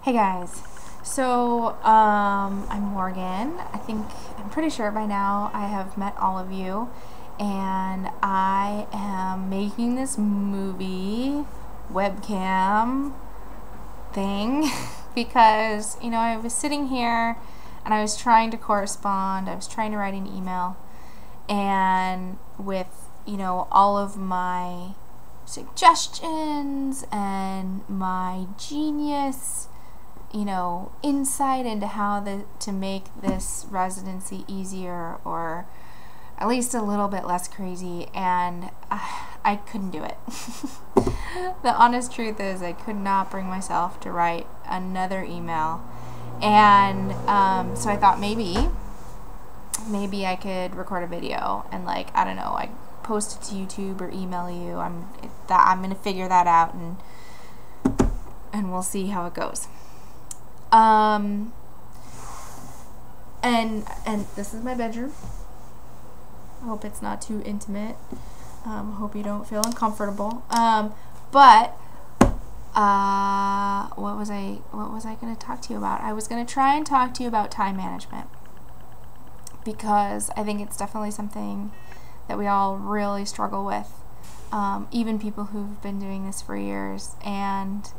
Hey guys, so I'm Morgan. I'm pretty sure by now I have met all of you, and I am making this movie webcam thing because, I was sitting here and I was trying to correspond, I was trying to write an email, and with, all of my suggestions and my genius insight into how to make this residency easier or at least a little bit less crazy, and I couldn't do it. The honest truth is I could not bring myself to write another email, and so I thought maybe I could record a video and, I don't know, I post it to YouTube or email you. I'm gonna figure that out, and we'll see how it goes. And this is my bedroom. I hope it's not too intimate. Hope you don't feel uncomfortable. But what was I going to talk to you about? I was going to try and talk to you about time management, because I think it's definitely something that we all really struggle with, even people who've been doing this for years. And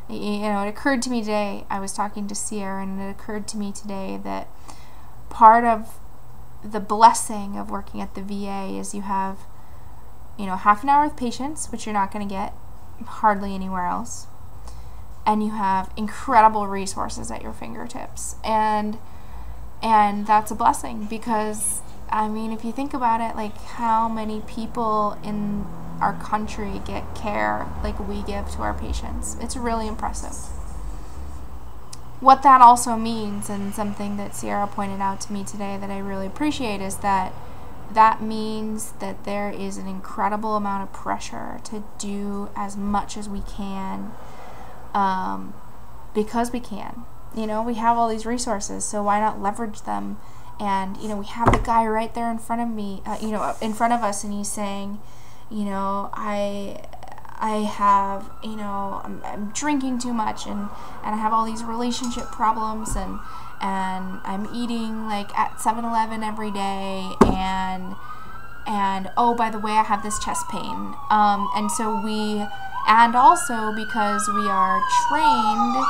it occurred to me today, I was talking to Sierra, and it occurred to me today that part of the blessing of working at the VA is you have, half an hour with patients, which you're not going to get hardly anywhere else, and you have incredible resources at your fingertips, and that's a blessing, because if you think about it, how many people in our country get care like we give to our patients? It's really impressive. What that also means, and something that Sierra pointed out to me today that I really appreciate, is that means that there is an incredible amount of pressure to do as much as we can, because we can. We have all these resources, so why not leverage them? And we have the guy right there in front of me, in front of us, and he's saying, I have, I'm drinking too much, and I have all these relationship problems, and I'm eating at 7-Eleven every day, and oh, by the way, I have this chest pain, and also because we are trained.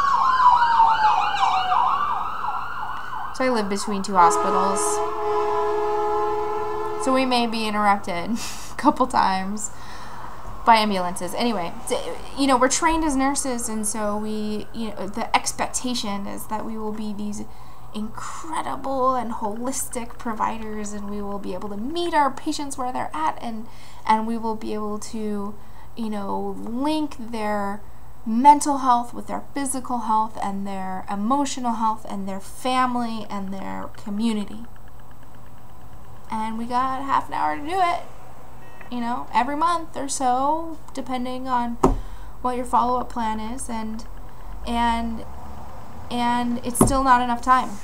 So I live between two hospitals, so we may be interrupted a couple times by ambulances. Anyway, we're trained as nurses, and so the expectation is that we will be these incredible and holistic providers, and we will be able to meet our patients where they're at, and we will be able to, link their mental health with their physical health and their emotional health and their family and their community. And we got half an hour to do it, every month or so, depending on what your follow-up plan is, and it's still not enough time.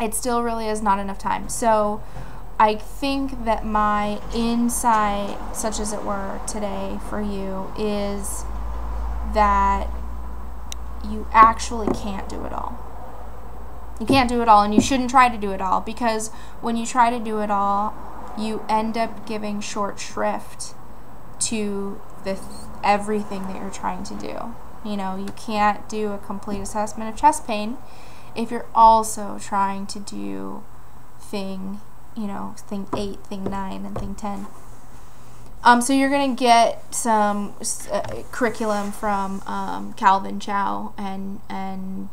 It still really is not enough time. So I think that my insight, such as it were, today for you is that you actually can't do it all. You can't do it all, and you shouldn't try to do it all, because when you try to do it all, you end up giving short shrift to everything that you're trying to do. You can't do a complete assessment of chest pain if you're also trying to do thing 8, thing 9, and thing 10. So you're going to get some curriculum from Calvin Chow and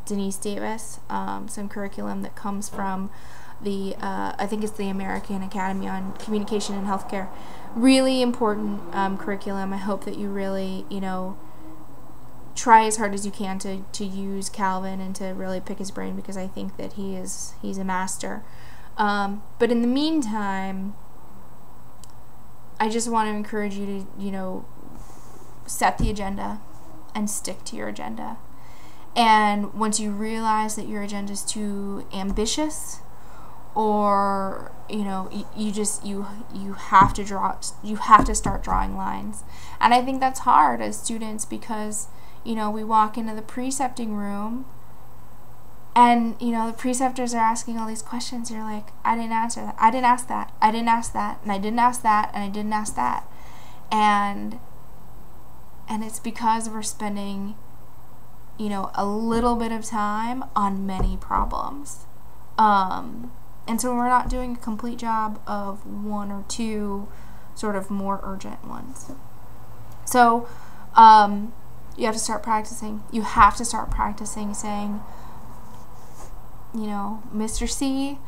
Denise Davis, some curriculum that comes from the, I think it's the American Academy on Communication and Healthcare. Really important curriculum. I hope that you really, try as hard as you can to use Calvin and to really pick his brain, because I think that he's a master. But in the meantime, I just want to encourage you to, set the agenda and stick to your agenda. And once you realize that your agenda is too ambitious, or you have to start drawing lines. And I think that's hard as students, because you know, we walk into the precepting room and, you know, the preceptors are asking all these questions. You're like, I didn't answer that. I didn't ask that. I didn't ask that. And I didn't ask that. And I didn't ask that. And it's because we're spending, you know, a little bit of time on many problems. And so we're not doing a complete job of one or two sort of more urgent ones. So you have to start practicing. You have to start practicing saying, you know, Mr. C,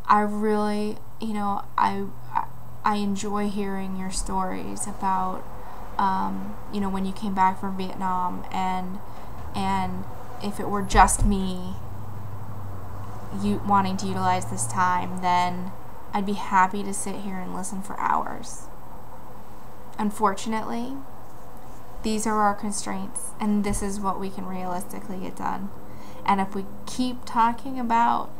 I really, you know, I enjoy hearing your stories about, you know, when you came back from Vietnam, and if it were just me you wanting to utilize this time, then I'd be happy to sit here and listen for hours. Unfortunately, these are our constraints, and this is what we can realistically get done. And if we keep talking about,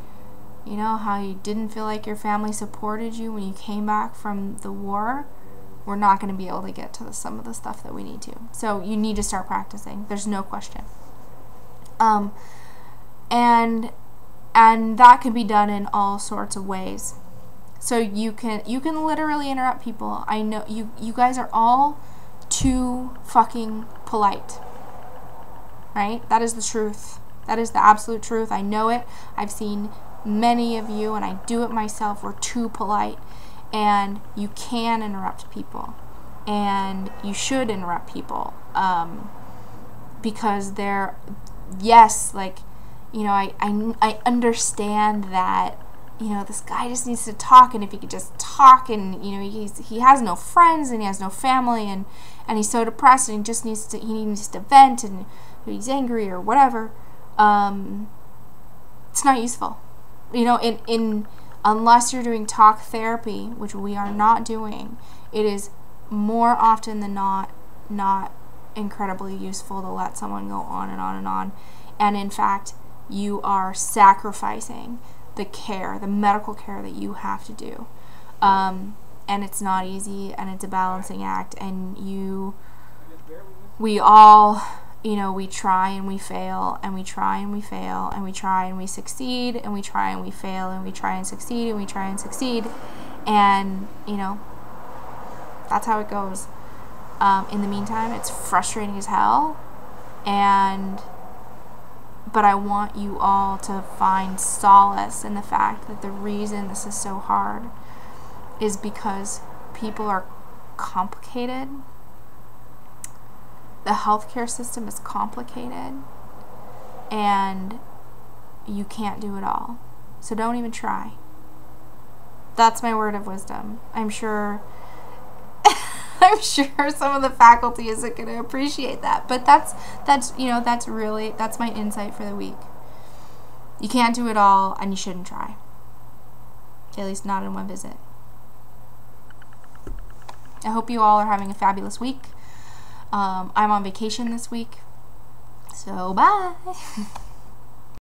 you know, how you didn't feel like your family supported you when you came back from the war, we're not going to be able to get to some of the stuff that we need to. So you need to start practicing. There's no question. And that can be done in all sorts of ways. So you can literally interrupt people. I know you guys are all too fucking polite. Right? That is the truth. That is the absolute truth. I know it. I've seen many of you, and I do it myself. We're too polite. And you can interrupt people. And you should interrupt people. Because they're, yes, like, you know, I understand that, you know, this guy just needs to talk, and if he could just talk, and, you know, he has no friends, and he has no family, and he's so depressed, and he needs to vent, and he's angry or whatever. It's not useful, you know. In unless you're doing talk therapy, which we are not doing, it is more often than not incredibly useful to let someone go on and on and on. And in fact, you are sacrificing the medical care that you have to do. And it's not easy, and it's a balancing act, and we all, you know, we try and we fail, and we try and we fail, and we try and we succeed, and we try and we fail, and we try and succeed, and we try and succeed, and, you know, that's how it goes. In the meantime, it's frustrating as hell, but I want you all to find solace in the fact that the reason this is so hard is because people are complicated. The healthcare system is complicated, and you can't do it all. So don't even try. That's my word of wisdom. I'm sure some of the faculty isn't going to appreciate that, but that's my insight for the week. You can't do it all, and you shouldn't try. At least not in one visit. I hope you all are having a fabulous week. I'm on vacation this week, so bye.